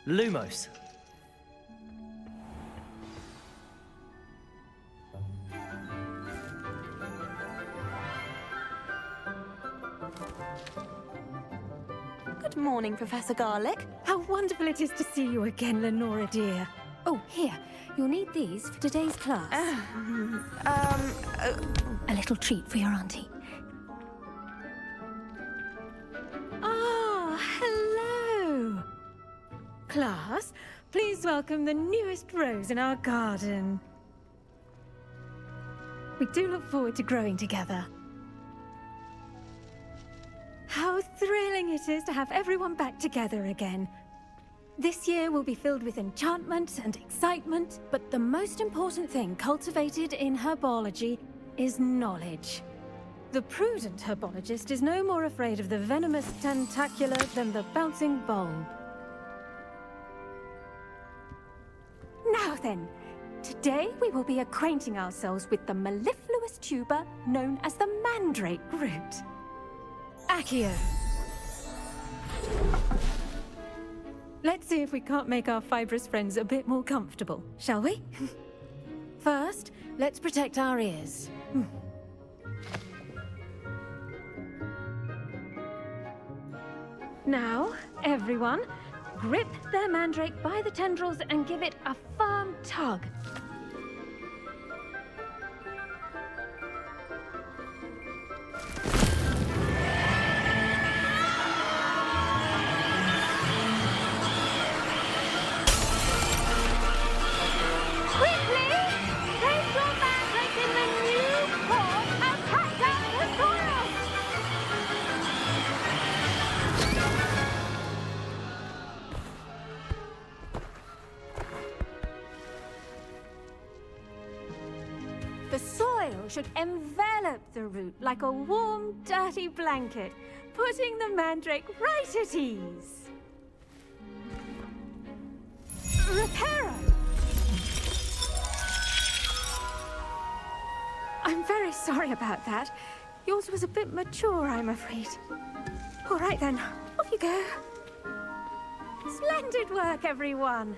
Lumos. Good morning, Professor Garlic. How wonderful it is to see you again, Lenora dear. Oh, here. You'll need these for today's class. A little treat for your auntie. Ah, hello. Class, please welcome the newest rose in our garden. We do look forward to growing together. How thrilling it is to have everyone back together again. This year will be filled with enchantment and excitement, but the most important thing cultivated in herbology is knowledge. The prudent herbologist is no more afraid of the venomous tentacula than the bouncing bulb. Now then, today we will be acquainting ourselves with the mellifluous tuber known as the mandrake root. Accio. Let's see if we can't make our fibrous friends a bit more comfortable, shall we? First, let's protect our ears. Now, everyone, grip their mandrake by the tendrils and give it a firm tug. The soil should envelop the root like a warm, dirty blanket, putting the mandrake right at ease. Reparo! I'm very sorry about that. Yours was a bit mature, I'm afraid. All right then, off you go. Splendid work, everyone.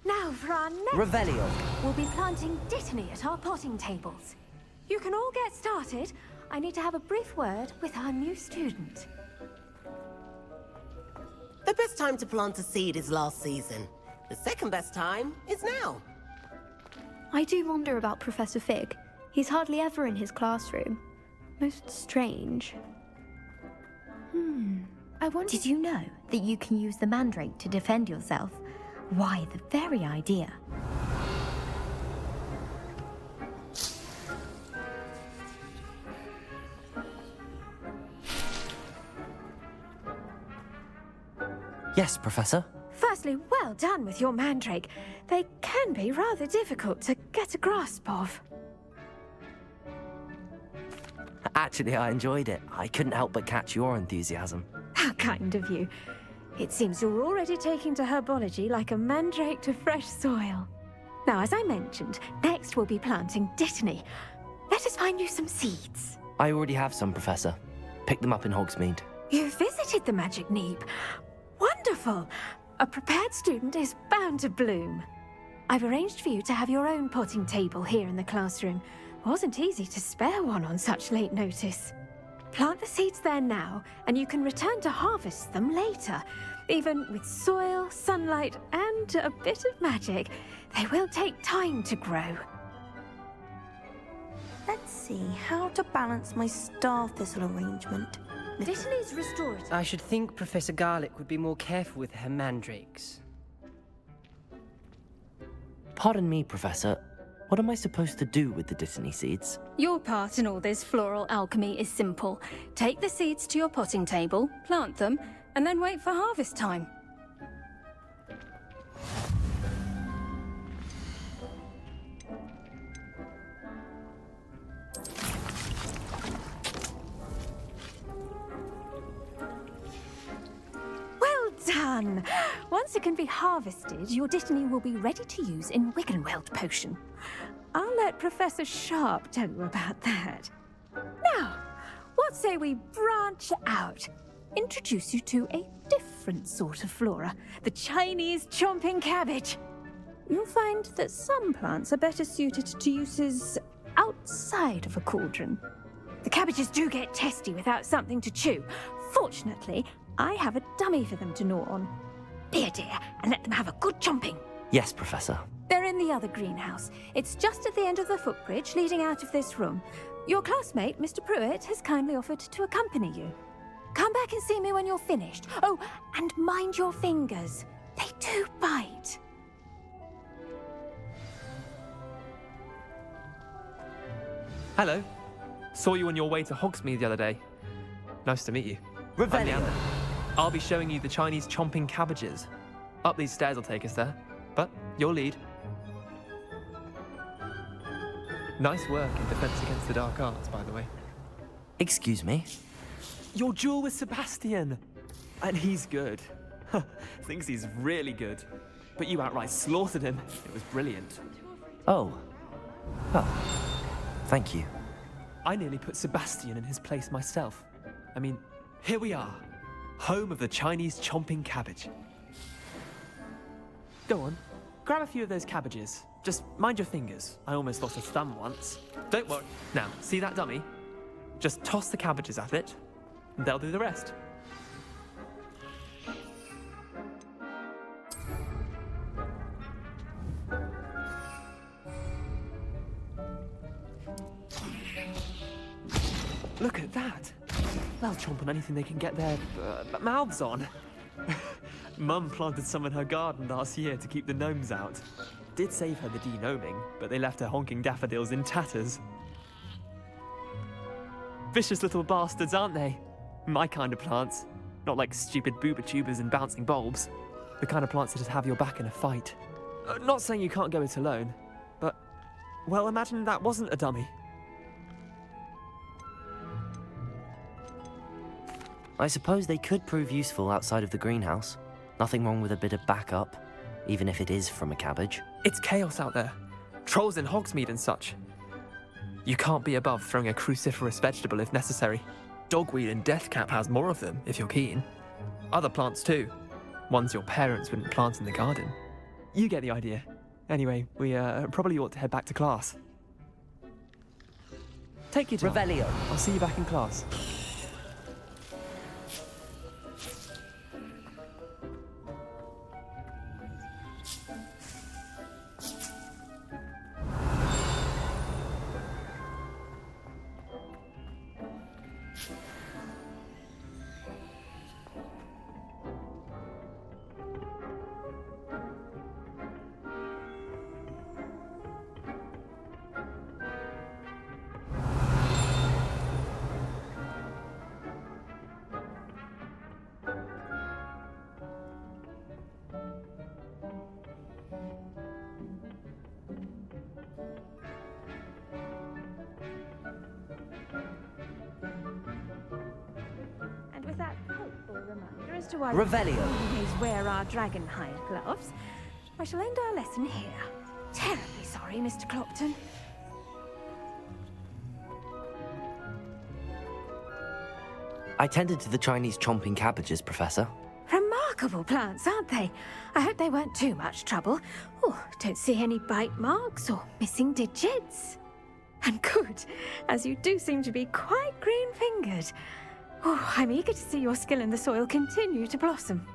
Now for our next... Revelio. We'll be planting dittany at our potting tables. You can all get started. I need to have a brief word with our new student. The best time to plant a seed is last season. The second best time is now. I do wonder about Professor Fig. He's hardly ever in his classroom. Most strange. I wonder... Did you know that you can use the mandrake to defend yourself? Why, the very idea. Yes, Professor. Firstly, well done with your mandrake. They can be rather difficult to get a grasp of. Actually, I enjoyed it. I couldn't help but catch your enthusiasm. How kind of you. It seems you're already taking to herbology like a mandrake to fresh soil. Now, as I mentioned, next we'll be planting dittany. Let us find you some seeds. I already have some, Professor. Picked them up in Hogsmeade. You visited the Magic Neep. Wonderful! A prepared student is bound to bloom. I've arranged for you to have your own potting table here in the classroom. Wasn't easy to spare one on such late notice. Plant the seeds there now, and you can return to harvest them later. Even with soil, sunlight, and a bit of magic, they will take time to grow. Let's see how to balance my star thistle arrangement. Dittany's restorative. I should think Professor Garlic would be more careful with her mandrakes. Pardon me, Professor. What am I supposed to do with the dittany seeds? Your part in all this floral alchemy is simple. Take the seeds to your potting table, plant them, and then wait for harvest time. Well done! Once it can be harvested, your dittany will be ready to use in Wiggenweld potion. I'll let Professor Sharp tell you about that. Now, what say we branch out? introduce you to a different sort of flora, the Chinese chomping cabbage. You'll find that some plants are better suited to uses outside of a cauldron. The cabbages do get testy without something to chew. Fortunately, I have a dummy for them to gnaw on. Here, dear, and let them have a good chomping. Yes, Professor. They're in the other greenhouse. It's just at the end of the footbridge leading out of this room. Your classmate, Mr. Pruitt, has kindly offered to accompany you. Come back and see me when you're finished. Oh, and mind your fingers. They do bite. Hello. Saw you on your way to Hogsmeade the other day. Nice to meet you. I'm Leander. I'll be showing you the Chinese chomping cabbages. Up these stairs will take us there, but your lead. Nice work in Defense Against the Dark Arts, by the way. Excuse me? Your duel with Sebastian! And he's good. Thinks he's really good. But you outright slaughtered him. It was brilliant. Oh. Well, thank you. I nearly put Sebastian in his place myself. I mean, here we are. Home of the Chinese chomping cabbage. Go on, grab a few of those cabbages. Just mind your fingers. I almost lost a thumb once. Don't worry. Now, see that dummy? Just toss the cabbages at it, and they'll do the rest. Look at that. They'll chomp on anything they can get their mouths on. Mum planted some in her garden last year to keep the gnomes out. Did save her the de-gnoming, but they left her honking daffodils in tatters. Vicious little bastards, aren't they? My kind of plants. Not like stupid booba tubers and bouncing bulbs. The kind of plants that just have your back in a fight. Not saying you can't go it alone, but, well, imagine that wasn't a dummy. I suppose they could prove useful outside of the greenhouse. Nothing wrong with a bit of backup, even if it is from a cabbage. It's chaos out there. Trolls in Hogsmeade and such. You can't be above throwing a cruciferous vegetable if necessary. Dogweed and deathcap has more of them, if you're keen. Other plants too. Ones your parents wouldn't plant in the garden. You get the idea. Anyway, we probably ought to head back to class. Take your time. Revelio. I'll see you back in class. As to why Revelio. we always wear our dragon-hide gloves, I shall end our lesson here. Terribly sorry, Mr. Clopton. I tended to the Chinese chomping cabbages, Professor. Remarkable plants, aren't they? I hope they weren't too much trouble. Oh, don't see any bite marks or missing digits. And good, as you do seem to be quite green-fingered. Oh, I'm eager to see your skill in the soil continue to blossom.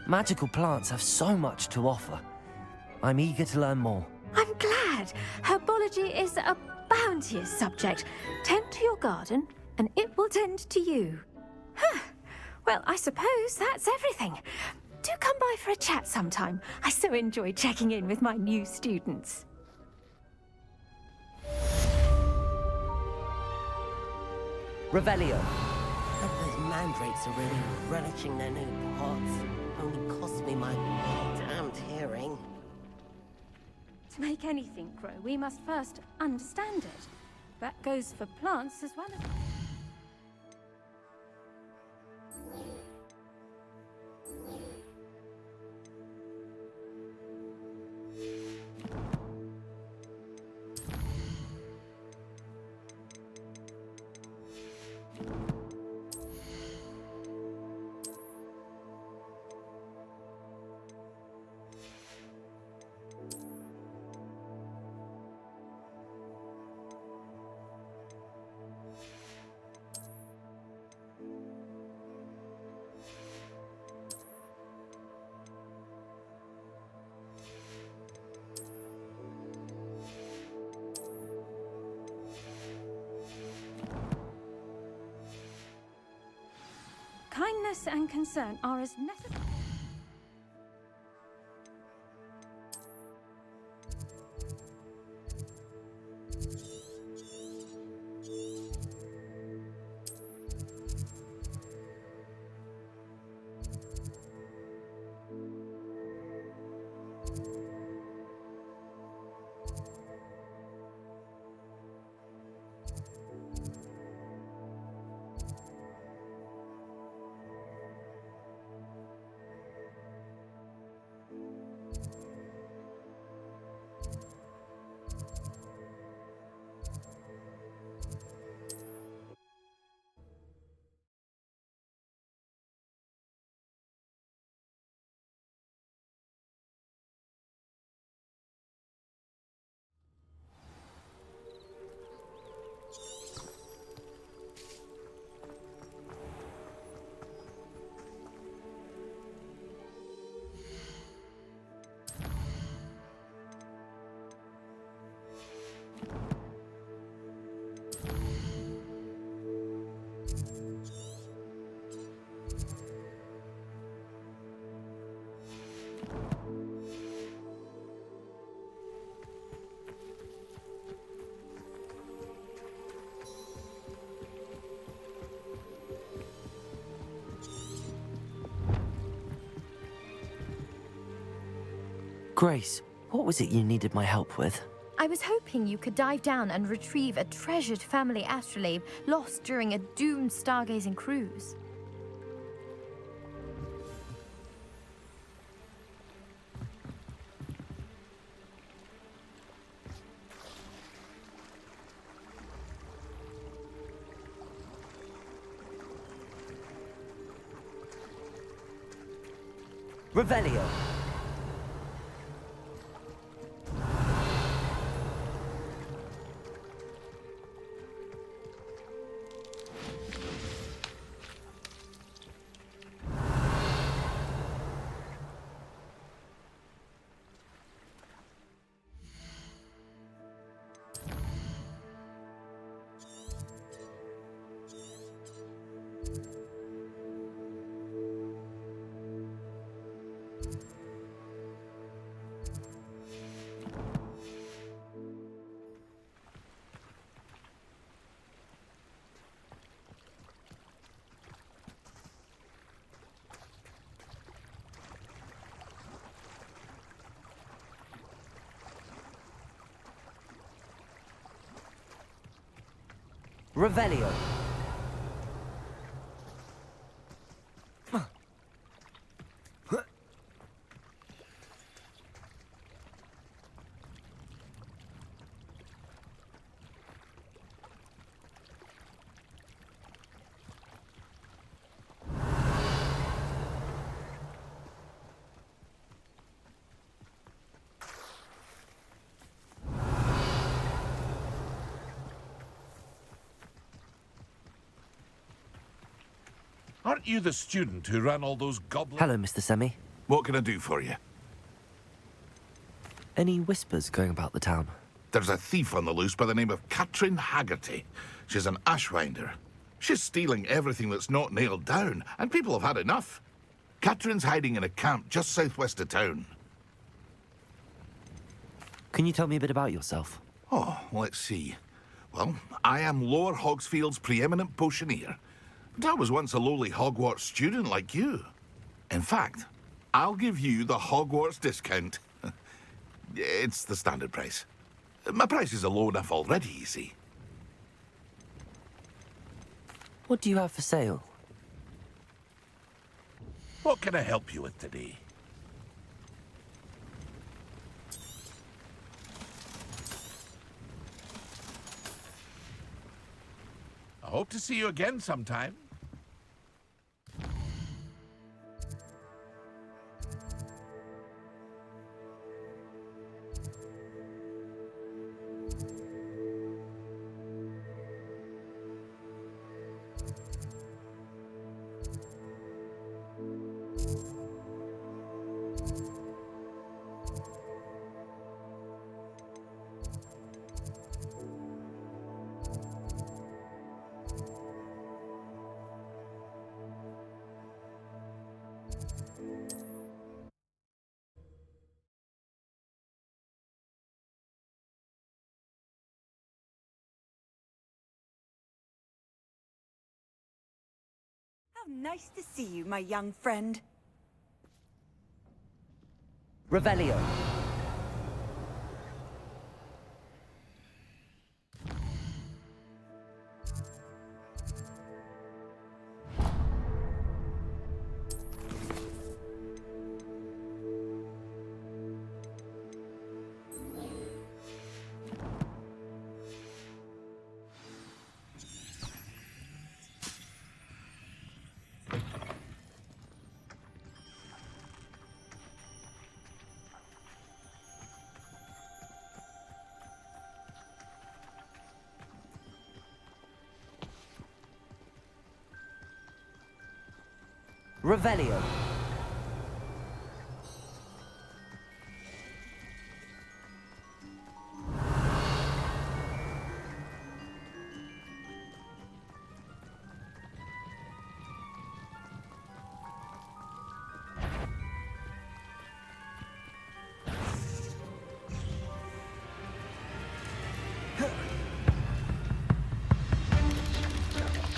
Magical plants have so much to offer. I'm eager to learn more. I'm glad. Herbology is a bounteous subject. Tend to your garden, and it will tend to you. Huh. Well, I suppose that's everything. Do come by for a chat sometime. I so enjoy checking in with my new students. Revelio. Hope those mandrakes are really relishing their new pots. Only cost me my damned hearing. To make anything grow, we must first understand it. That goes for plants as well as... Kindness and concern are as necessary. Grace, what was it you needed my help with? I was hoping you could dive down and retrieve a treasured family astrolabe lost during a doomed stargazing cruise. Revelio! Revelio! Aren't you the student who ran all those goblins? Hello, Mr. Semi. What can I do for you? Any whispers going about the town? There's a thief on the loose by the name of Katrin Haggerty. She's an ashwinder. She's stealing everything that's not nailed down, and people have had enough. Katrin's hiding in a camp just southwest of town. Can you tell me a bit about yourself? Oh, let's see. Well, I am Lower Hogsfield's preeminent potioneer. And I was once a lowly Hogwarts student like you. In fact, I'll give you the Hogwarts discount. It's the standard price. My prices are low enough already, you see. What do you have for sale? What can I help you with today? I hope to see you again sometime. Nice to see you, my young friend. Revelio. Revelio.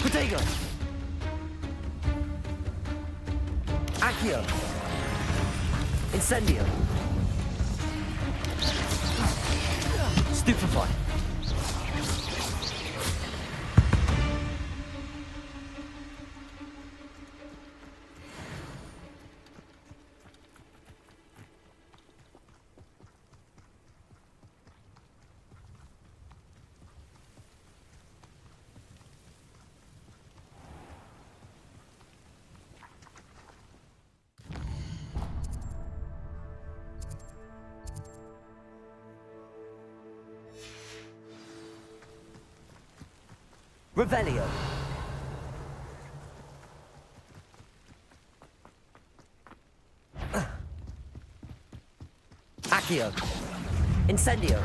Protego. Accio. Incendio. Stupefy. Revelio. Accio. Incendio.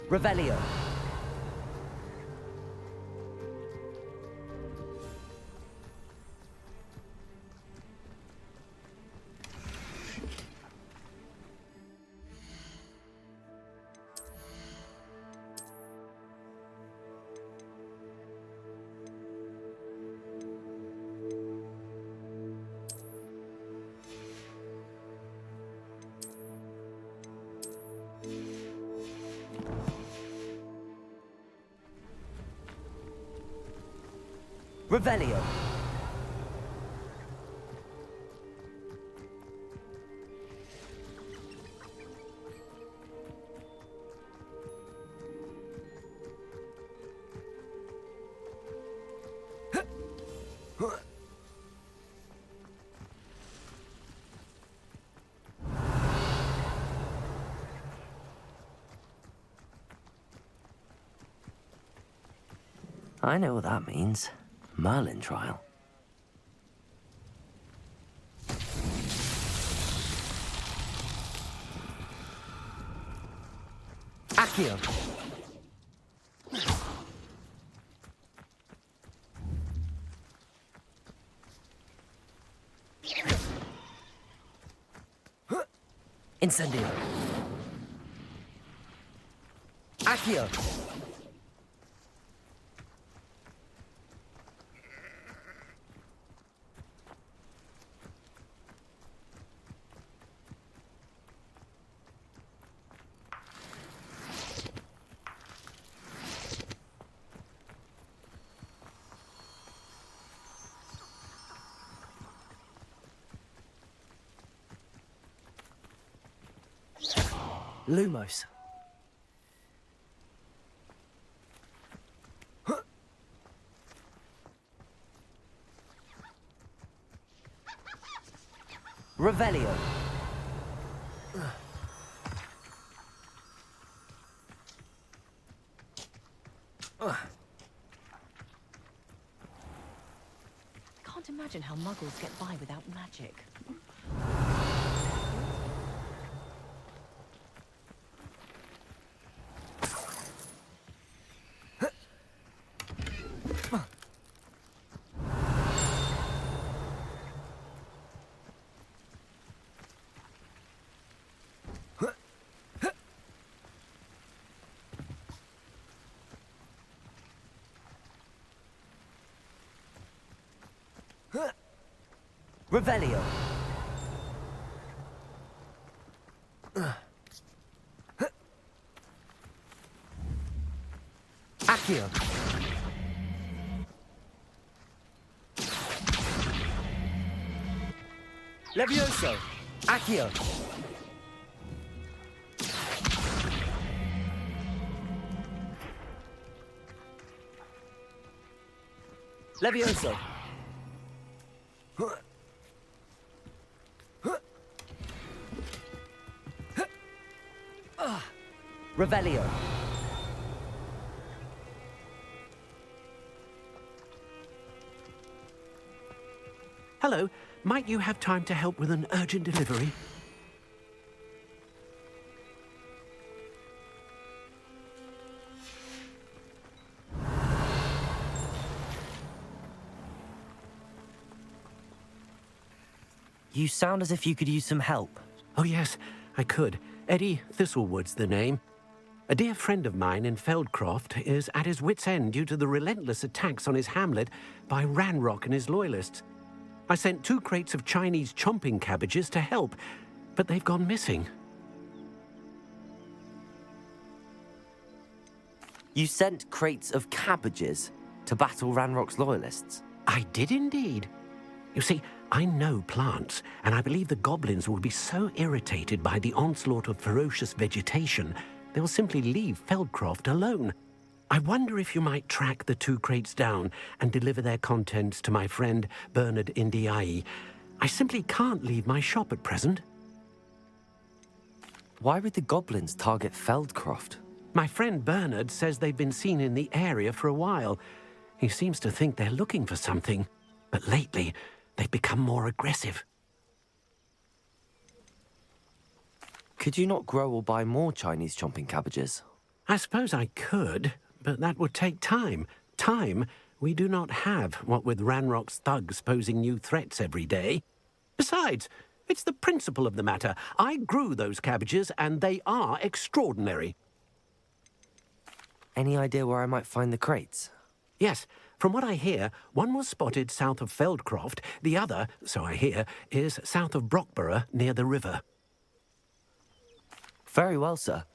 Revelio. Revelio. I know what that means. Merlin trial. Accio. Incendio. Accio. Lumos. Revelio. Can't imagine how muggles get by without magic. Revelio. Accio. Levioso. Accio. Levioso. Revelio. Hello, might you have time to help with an urgent delivery? You sound as if you could use some help. Oh yes, I could. Eddie Thistlewood's the name. A dear friend of mine in Feldcroft is at his wit's end due to the relentless attacks on his hamlet by Ranrock and his loyalists. I sent 2 crates of Chinese chomping cabbages to help, but they've gone missing. You sent crates of cabbages to battle Ranrock's loyalists? I did indeed. You see, I know plants, and I believe the goblins will be so irritated by the onslaught of ferocious vegetation, they'll simply leave Feldcroft alone. I wonder if you might track the 2 crates down and deliver their contents to my friend Bernard Indiai. I simply can't leave my shop at present. Why would the goblins target Feldcroft? My friend Bernard says they've been seen in the area for a while. He seems to think they're looking for something, but lately they've become more aggressive. Could you not grow or buy more Chinese chomping cabbages? I suppose I could, but that would take time. Time we do not have, what with Ranrock's thugs posing new threats every day. Besides, it's the principle of the matter. I grew those cabbages, and they are extraordinary. Any idea where I might find the crates? Yes. From what I hear, one was spotted south of Feldcroft. The other, so I hear, is south of Brockborough, near the river. Very well, sir.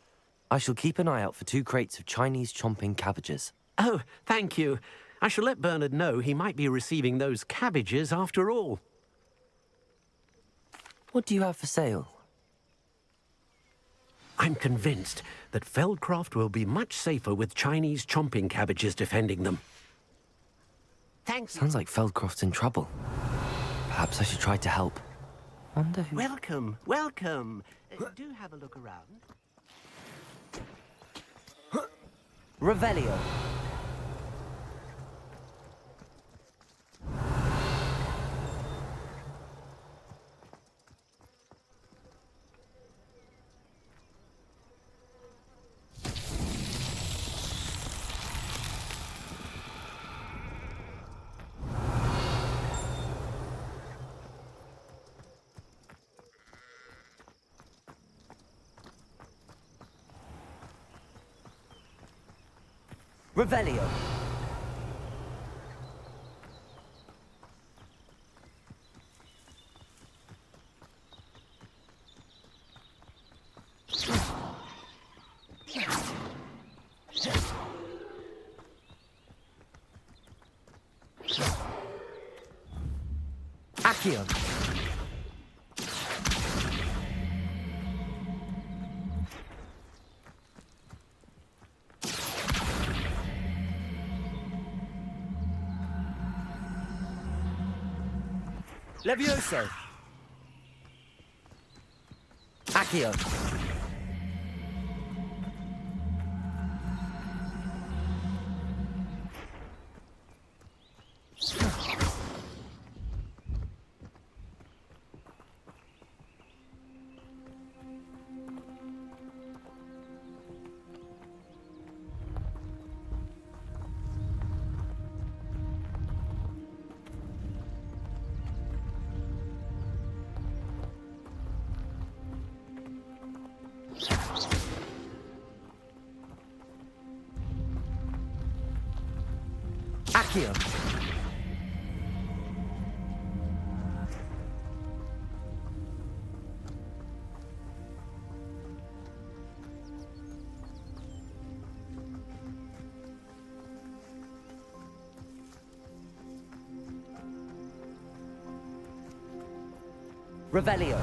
I shall keep an eye out for 2 crates of Chinese chomping cabbages. Oh, thank you. I shall let Bernard know he might be receiving those cabbages after all. What do you have for sale? I'm convinced that Feldcroft will be much safer with Chinese chomping cabbages defending them. Thanks. Sounds like Feldcroft's in trouble. Perhaps I should try to help. Wonder who... Welcome, welcome. Do have a look around. Revelio. Revelio. Accio. Levioso. Accio. Accio. Revelio.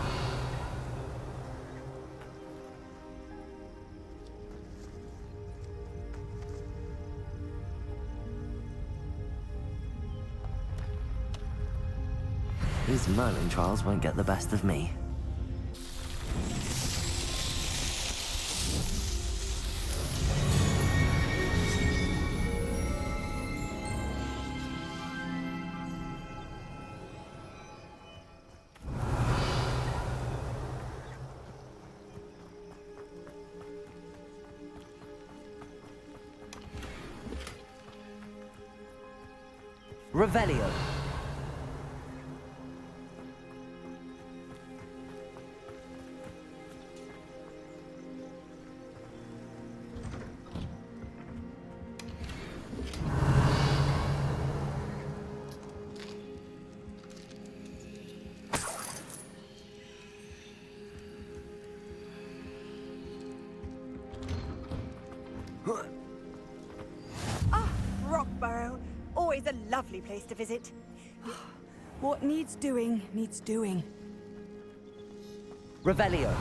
These Merlin trials won't get the best of me. Revelio. Ah, Rockbarrow. Always a lovely place to visit. What needs doing, needs doing. Revelio.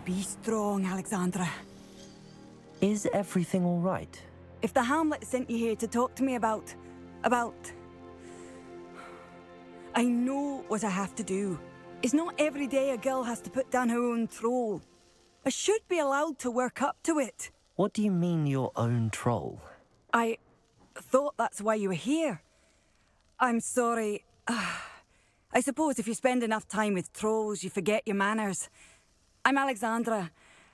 Be strong, Alexandra. Is everything all right? If the Hamlet sent you here to talk to me about... I know what I have to do. It's not every day a girl has to put down her own troll. I should be allowed to work up to it. What do you mean, your own troll? I thought that's why you were here. I'm sorry. I suppose if you spend enough time with trolls, you forget your manners. I'm Alexandra.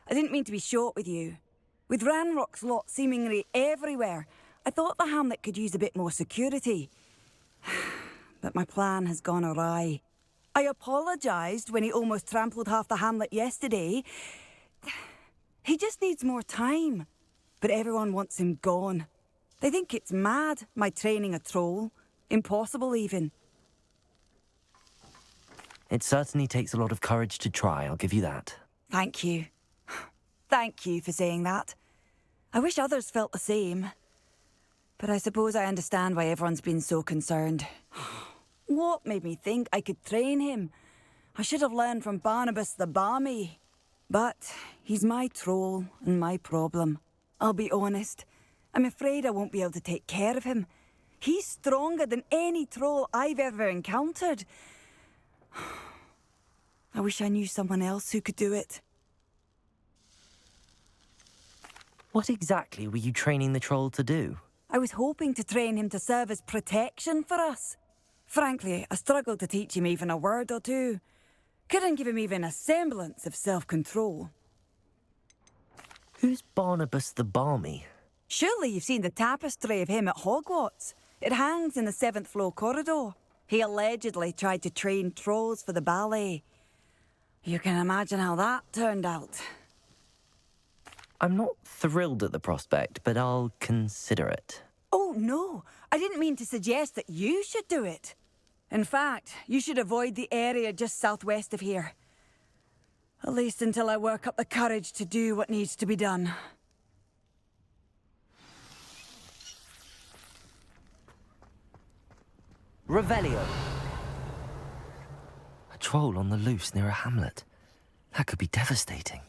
I didn't mean to be short with you. With Ranrock's lot seemingly everywhere, I thought the Hamlet could use a bit more security. But my plan has gone awry. I apologised when he almost trampled half the Hamlet yesterday. He just needs more time. But everyone wants him gone. They think it's mad, my training a troll. Impossible, even. It certainly takes a lot of courage to try, I'll give you that. Thank you. Thank you for saying that. I wish others felt the same. But I suppose I understand why everyone's been so concerned. What made me think I could train him? I should have learned from Barnabas the Balmy. But he's my troll and my problem. I'll be honest. I'm afraid I won't be able to take care of him. He's stronger than any troll I've ever encountered. I wish I knew someone else who could do it. What exactly were you training the troll to do? I was hoping to train him to serve as protection for us. Frankly, I struggled to teach him even a word or two. Couldn't give him even a semblance of self-control. Who's Barnabas the Balmy? Surely you've seen the tapestry of him at Hogwarts. It hangs in the 7th floor corridor. He allegedly tried to train trolls for the ballet. You can imagine how that turned out. I'm not thrilled at the prospect, but I'll consider it. Oh, no. I didn't mean to suggest that you should do it. In fact, you should avoid the area just southwest of here. At least until I work up the courage to do what needs to be done. Revelio. A troll on the loose near a hamlet. That could be devastating.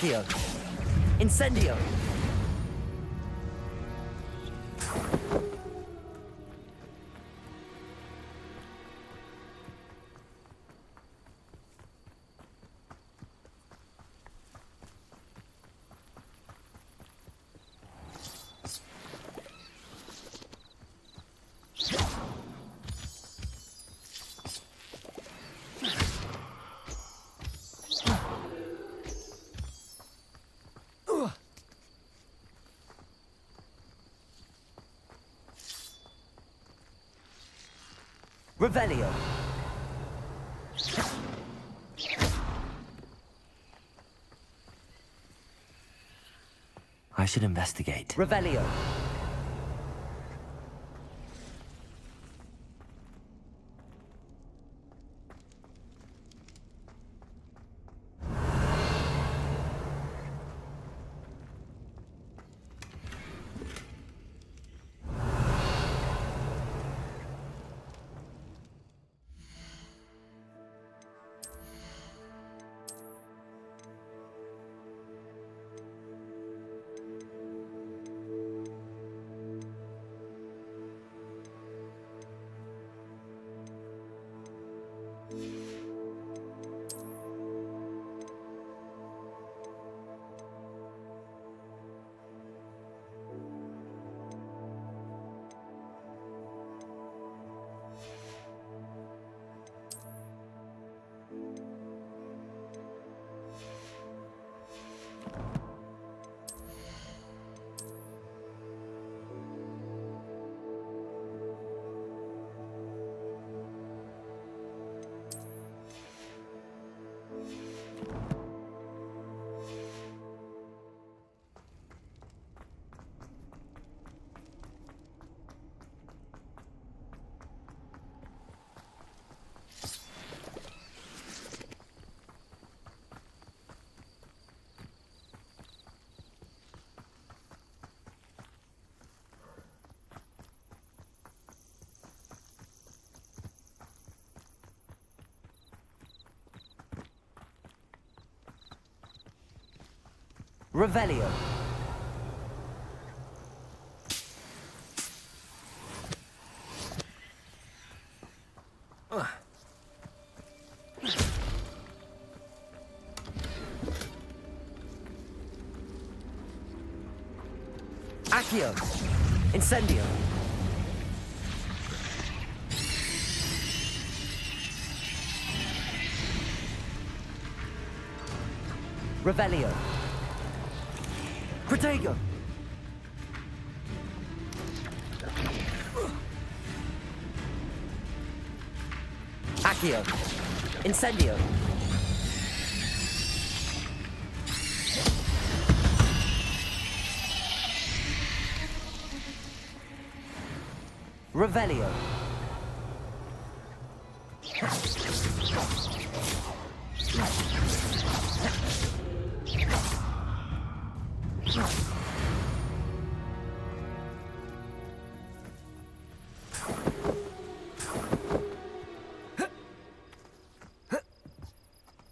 Accio! Incendio! Revelio! I should investigate. Revelio! Revelio! Accio! Incendio! Revelio! Protego! Accio! Incendio! Revelio!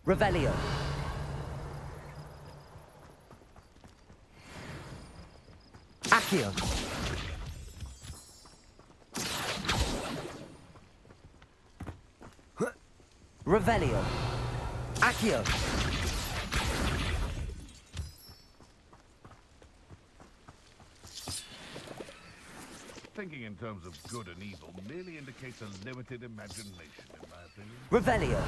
Revelio! Accio! Revelio! Accio! Thinking in terms of good and evil merely indicates a limited imagination, in my opinion. Revelio!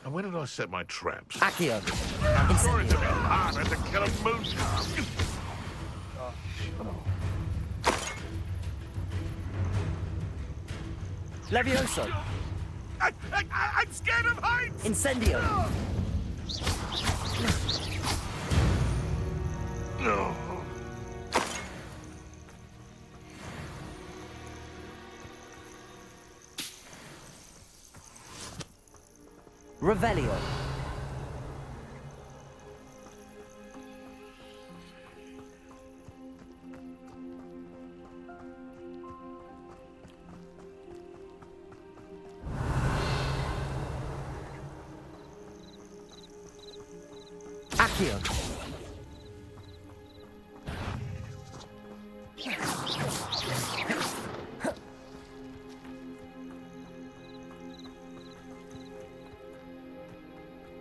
And where did I set my traps? Accio! I'm sorry to be harder to kill a moon calf. Levioso! I'm scared of heights! Incendio! No. Revelio! Accio.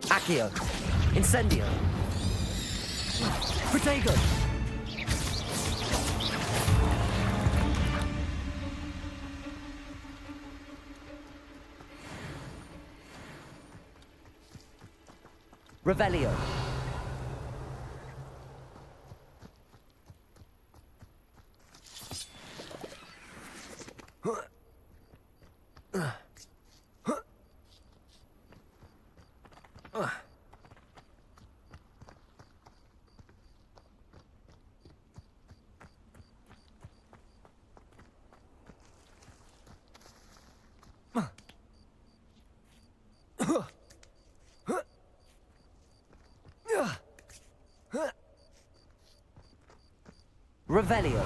Accio. Incendio. Protego. Revelio. Revelio.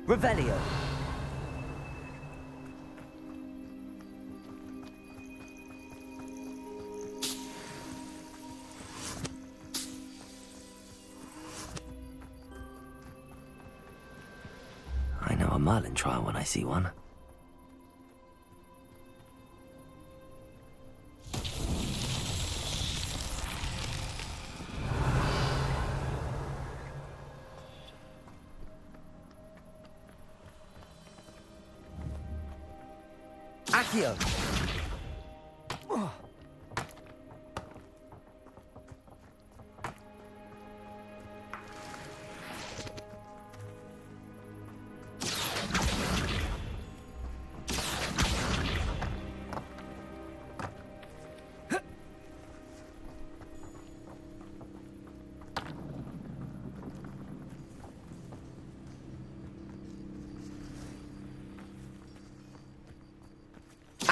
Revelio. I know a Merlin trial when I see one. Accio.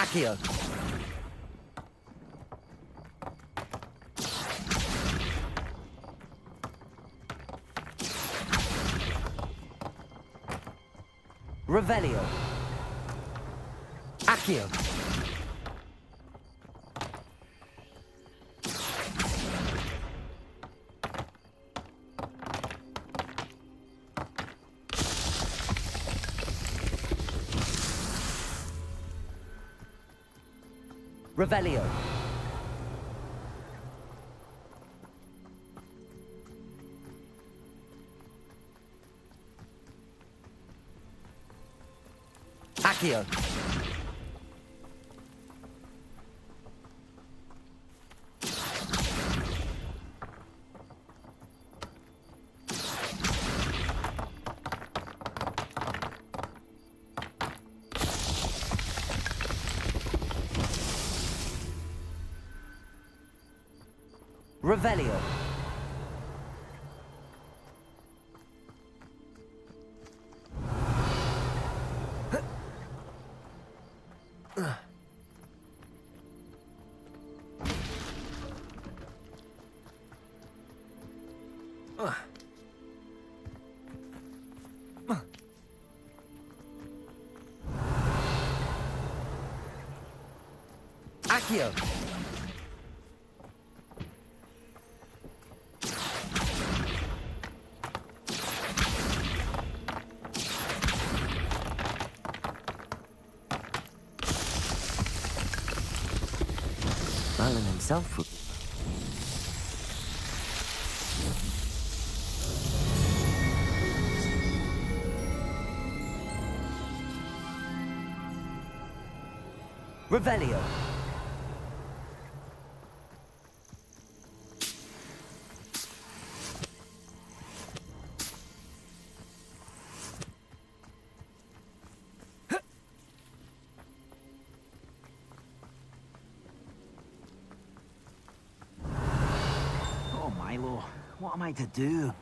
Accio. Revelio. Accio. Revelio. Accio. Revelio. Accio. Merlin himself would... Revelio. What am I to do?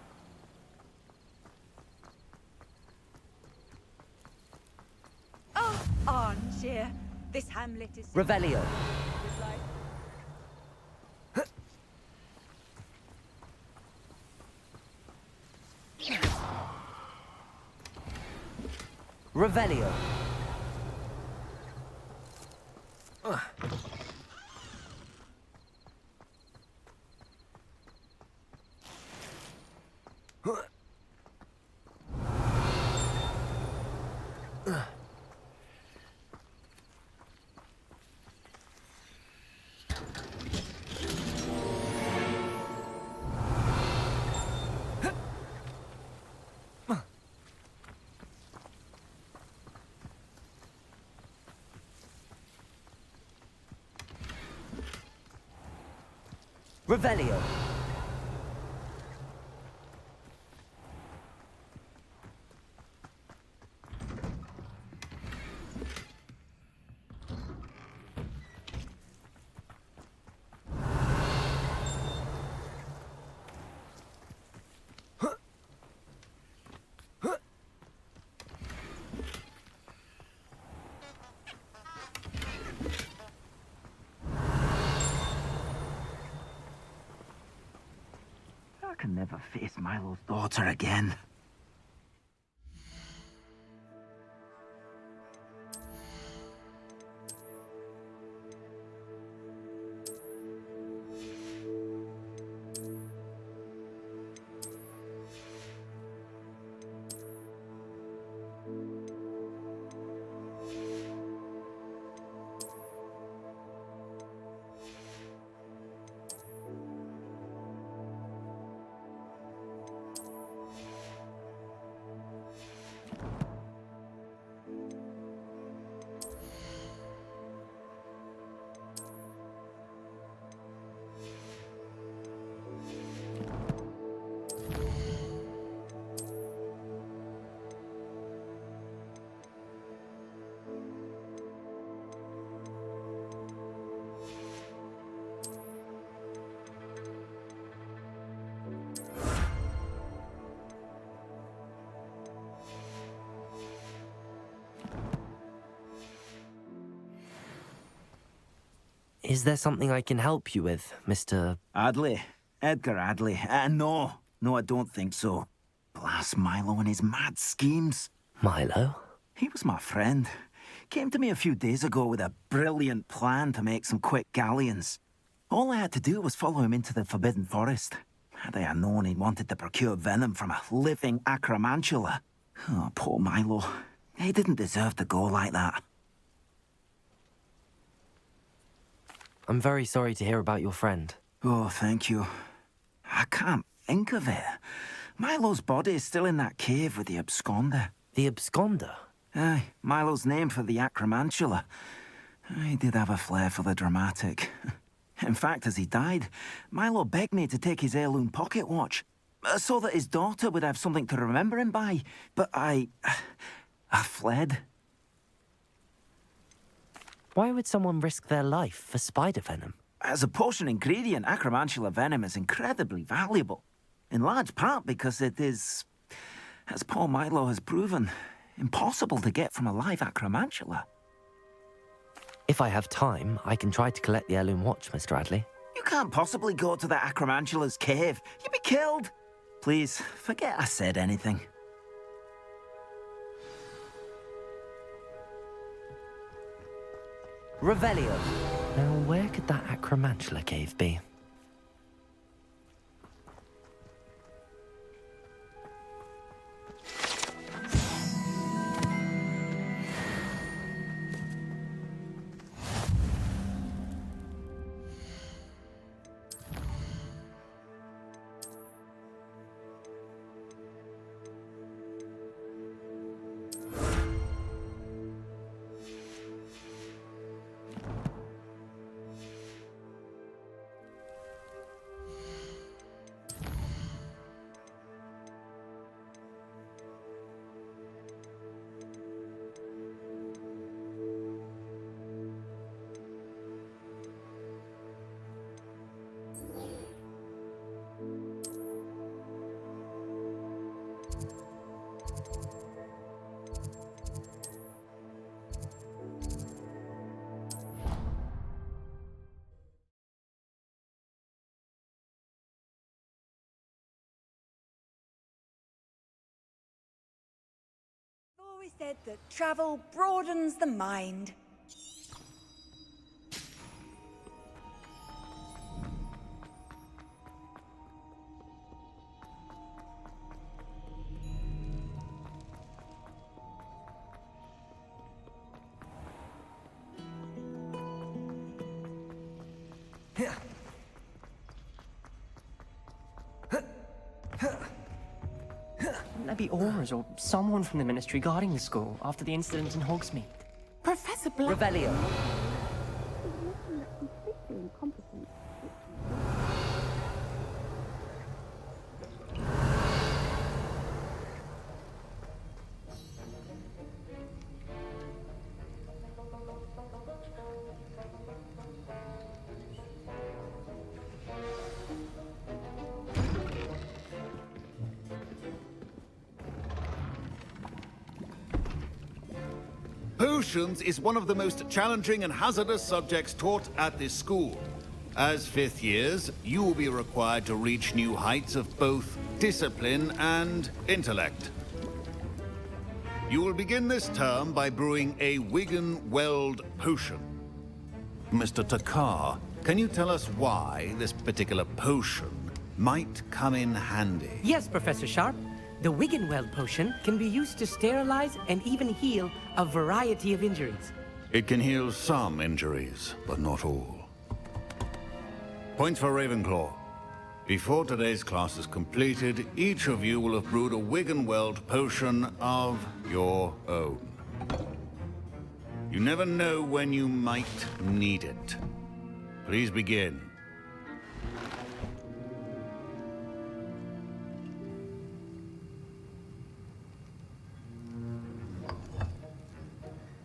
Oh, armchair. This hamlet is... Revelio. Revelio. Revelio. I can never face Milo's daughter again. Is there something I can help you with, Mr. Adley. Edgar Adley. No, I don't think so. Blast Milo and his mad schemes. Milo? He was my friend. Came to me a few days ago with a brilliant plan to make some quick galleons. All I had to do was follow him into the Forbidden Forest. Had I known he wanted to procure venom from a living acromantula. Oh, poor Milo. He didn't deserve to go like that. I'm very sorry to hear about your friend. Oh, thank you. I can't think of it. Milo's body is still in that cave with the absconder. The absconder? Aye, Milo's name for the acromantula. He did have a flair for the dramatic. In fact, as he died, Milo begged me to take his heirloom pocket watch, so that his daughter would have something to remember him by. But I fled. Why would someone risk their life for spider venom? As a potion ingredient, acromantula venom is incredibly valuable. In large part because it is, as poor Milo has proven, impossible to get from a live acromantula. If I have time, I can try to collect the heirloom watch, Mr. Adley. You can't possibly go to the acromantula's cave. You'd be killed. Please, forget I said anything. Revelio. Now, where could that acromantula cave be? always said that travel broadens the mind. Wouldn't there be Aurors or someone from the Ministry guarding the school after the incident in Hogsmeade? Professor Black. Revelio. Potions is one of the most challenging and hazardous subjects taught at this school. As fifth years, you will be required to reach new heights of both discipline and intellect. You will begin this term by brewing a Wigan-Weld potion. Mr. Takar, can you tell us why this particular potion might come in handy? Yes, Professor Sharp. The Wigan-Weld potion can be used to sterilize and even heal a variety of injuries. It can heal some injuries, but not all. Points for Ravenclaw. Before today's class is completed, each of you will have brewed a Wigan-Weld potion of your own. You never know when you might need it. Please begin.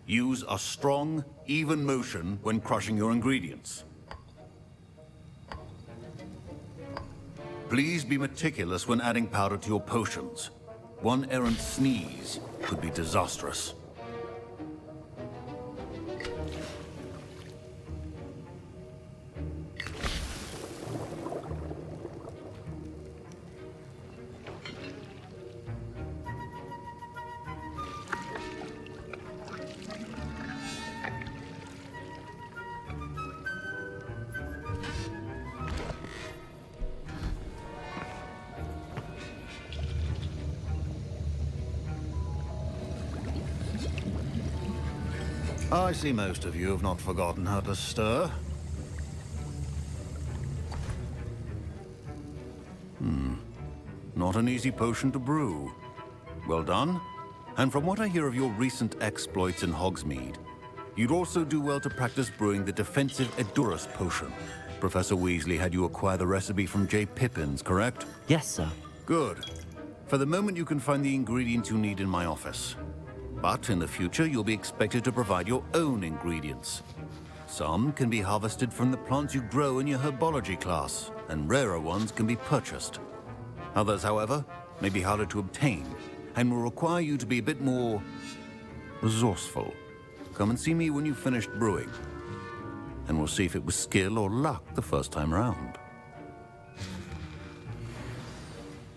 Use a strong, even motion when crushing your ingredients. Please be meticulous when adding powder to your potions. One errant sneeze could be disastrous. I see most of you have not forgotten how to stir. Not an easy potion to brew. Well done. And from what I hear of your recent exploits in Hogsmeade, you'd also do well to practice brewing the defensive Edurus potion. Professor Weasley had you acquire the recipe from J. Pippin's, correct? Yes, sir. Good. For the moment, you can find the ingredients you need in my office. But in the future, you'll be expected to provide your own ingredients. Some can be harvested from the plants you grow in your herbology class, and rarer ones can be purchased. Others, however, may be harder to obtain, and will require you to be a bit more resourceful. Come and see me when you've finished brewing, and we'll see if it was skill or luck the first time round.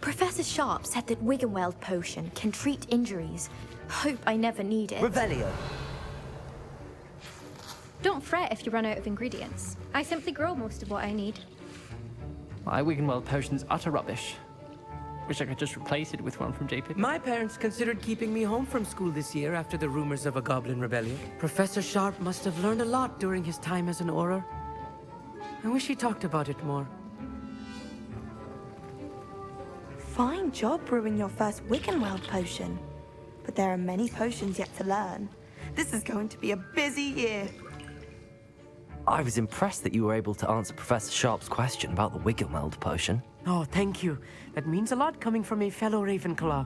Professor Sharp said that Wigan-Weld potion can treat injuries. Hope I never need it. Revelio. Don't fret if you run out of ingredients. I simply grow most of what I need. My Wigan-Weld potion's utter rubbish. Wish I could just replace it with one from J. Pippin. My parents considered keeping me home from school this year after the rumors of a goblin rebellion. Professor Sharp must have learned a lot during his time as an Auror. I wish he talked about it more. Fine job brewing your first Wigan-Weld potion. But there are many potions yet to learn. This is going to be a busy year. I was impressed that you were able to answer Professor Sharp's question about the Wigan-Weld potion. Oh, thank you. That means a lot coming from a fellow Ravenclaw.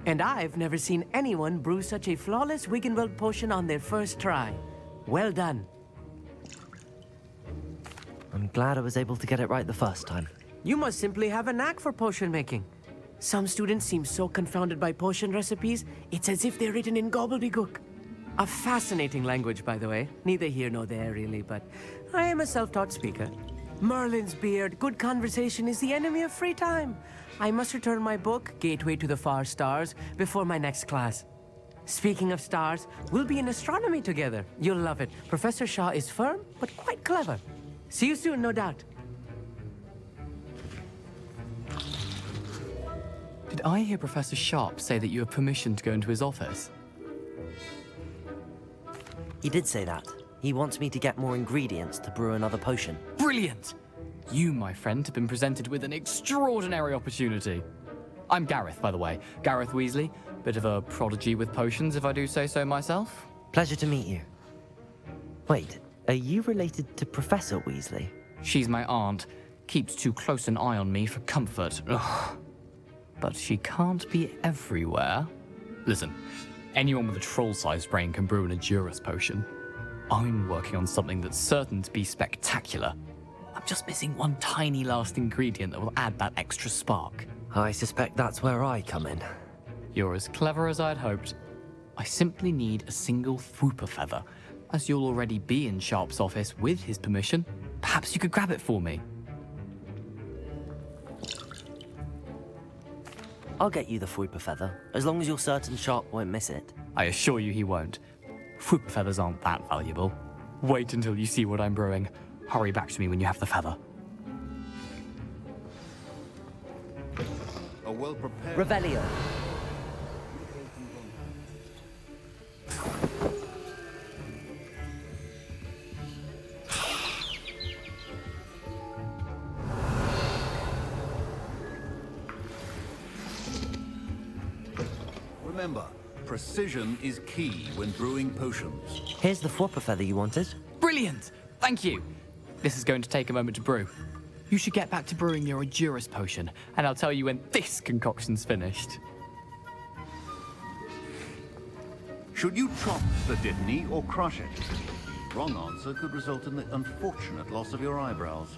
And I've never seen anyone brew such a flawless Wigan-Weld potion on their first try. Well done. I'm glad I was able to get it right the first time. You must simply have a knack for potion making. Some students seem so confounded by potion recipes, it's as if they're written in gobbledygook. A fascinating language, by the way. Neither here nor there, really, but I am a self-taught speaker. Merlin's beard, good conversation is the enemy of free time. I must return my book, Gateway to the Far Stars, before my next class. Speaking of stars, we'll be in astronomy together. You'll love it. Professor Shaw is firm, but quite clever. See you soon, no doubt. Did I hear Professor Sharp say that you have permission to go into his office? He did say that. He wants me to get more ingredients to brew another potion. Brilliant! You, my friend, have been presented with an extraordinary opportunity. I'm Gareth, by the way. Gareth Weasley. Bit of a prodigy with potions, if I do say so myself. Pleasure to meet you. Wait, are you related to Professor Weasley? She's my aunt. Keeps too close an eye on me for comfort. Ugh. But she can't be everywhere. Listen, anyone with a troll-sized brain can brew an Edurus potion. I'm working on something that's certain to be spectacular. I'm just missing one tiny last ingredient that will add that extra spark. I suspect that's where I come in. You're as clever as I'd hoped. I simply need a single Fwooper feather. As you'll already be in Sharp's office with his permission, perhaps you could grab it for me. I'll get you the Fwooper feather, as long as you're certain Sharp won't miss it. I assure you he won't. Fwooper feathers aren't that valuable. Wait until you see what I'm brewing. Hurry back to me when you have the feather. A well-prepared... Revelio. Remember, precision is key when brewing potions. Here's the Fwooper feather you wanted. Brilliant! Thank you! This is going to take a moment to brew. You should get back to brewing your Edurus potion, and I'll tell you when this concoction's finished. Should you chop the Dittany or crush it? Wrong answer could result in the unfortunate loss of your eyebrows.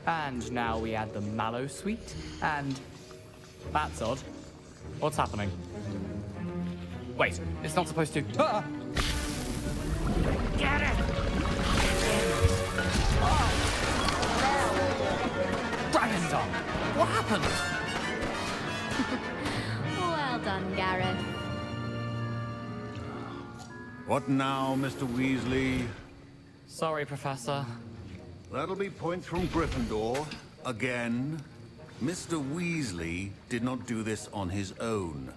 And now we add the mallow sweet, and... That's odd. What's happening? Wait, it's not supposed to... Ah! Get it! Dragon's Tongue! What happened? Well done, Gareth. What now, Mr. Weasley? Sorry, Professor. That'll be points from Gryffindor. Again. Mr. Weasley did not do this on his own.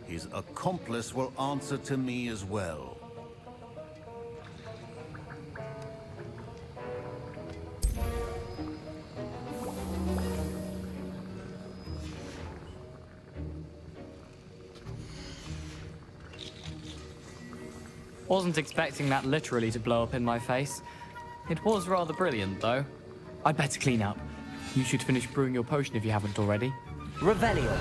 His accomplice will answer to me as well. Wasn't expecting that literally to blow up in my face. It was rather brilliant, though. I'd better clean up. You should finish brewing your potion if you haven't already. Revelio.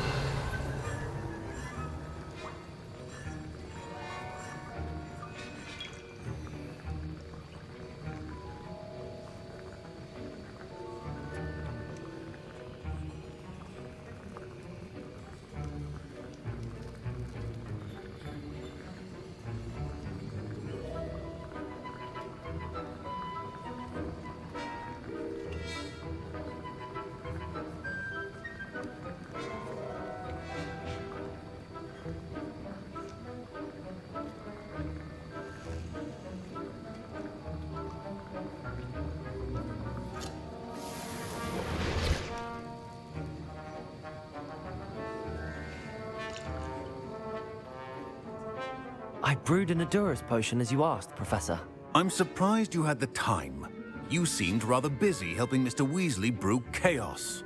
I brewed an Edurus potion as you asked, Professor. I'm surprised you had the time. You seemed rather busy helping Mr. Weasley brew chaos.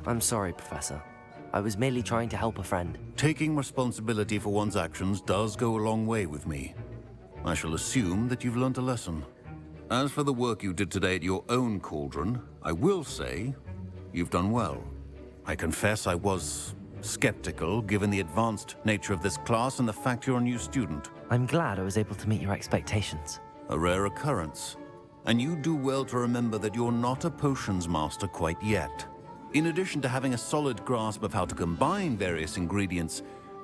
I'm sorry, Professor. I was merely trying to help a friend. Taking responsibility for one's actions does go a long way with me. I shall assume that you've learnt a lesson. As for the work you did today at your own cauldron, I will say you've done well. I confess I was skeptical, given the advanced nature of this class and the fact you're a new student. I'm glad I was able to meet your expectations. A rare occurrence. And you do well to remember that you're not a potions master quite yet. In addition to having a solid grasp of how to combine various ingredients,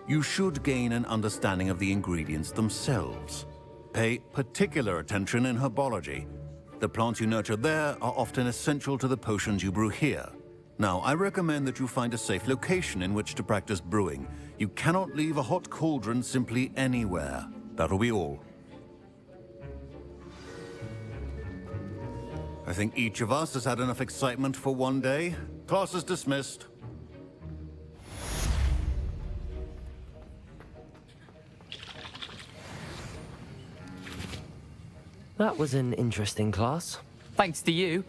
you should gain an understanding of the ingredients themselves. Pay particular attention in herbology. The plants you nurture there are often essential to the potions you brew here. Now, I recommend that you find a safe location in which to practice brewing. You cannot leave a hot cauldron simply anywhere. That'll be all. I think each of us has had enough excitement for one day. Class is dismissed. That was an interesting class. Thanks to you.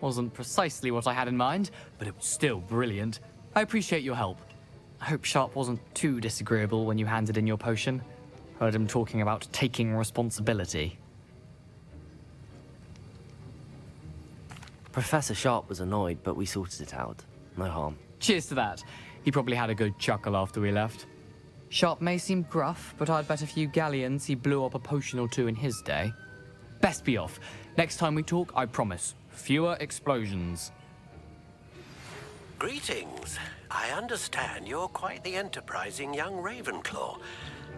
Wasn't precisely what I had in mind, but it was still brilliant. I appreciate your help. I hope Sharp wasn't too disagreeable when you handed in your potion. Heard him talking about taking responsibility. Professor Sharp was annoyed, but we sorted it out. No harm. Cheers to that. He probably had a good chuckle after we left. Sharp may seem gruff, but I'd bet a few galleons he blew up a potion or two in his day. Best be off. Next time we talk, I promise, fewer explosions. Greetings. I understand you're quite the enterprising young Ravenclaw.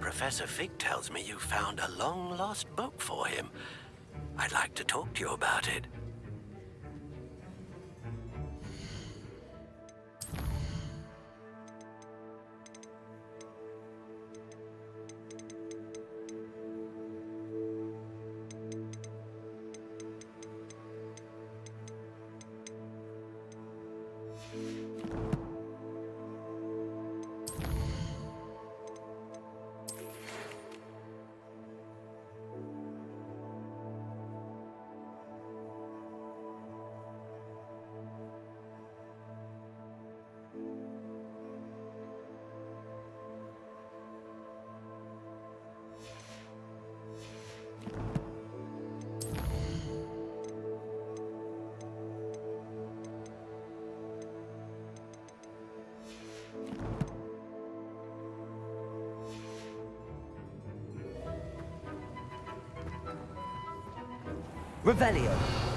Professor Fig tells me you found a long-lost book for him. I'd like to talk to you about it. Revelio.